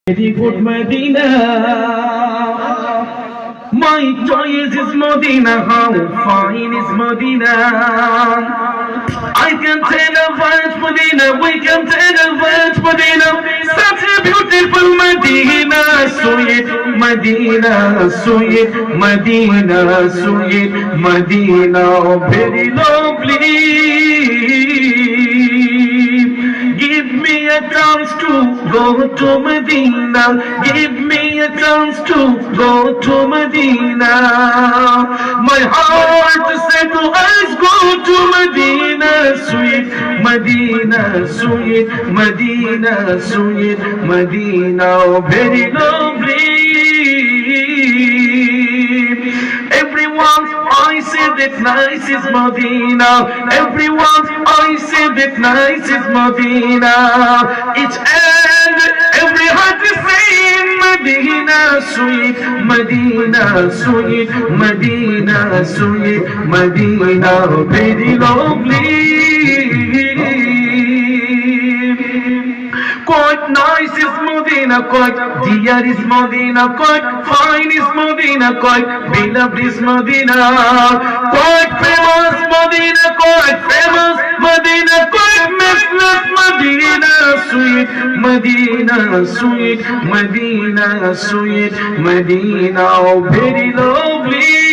Very good Medina. My choice is Medina. How fine is Medina? I can tell a verse Medina. We can tell a verse Medina. Such a beautiful Medina. Sweet Medina. Sweet Medina. Sweet Medina. Very lovely. Give me a chance to go to Medina. Give me a chance to go to Medina. My heart said to us, go to Medina. Sweet Medina, sweet Medina, sweet Medina, very lovely. Everyone, I say that nice is Medina. Everyone, I say that nice is Medina. Each and every heart is saying Medina, sweet Medina, sweet Medina, sweet Medina, very lovely. Quite nice is Medina, quite dear is Medina, quite fine is Medina, quite beloved is Medina, quite famous Medina, quite famous Medina, quite matchless Medina, sweet Medina, sweet Medina, sweet Medina, very lovely.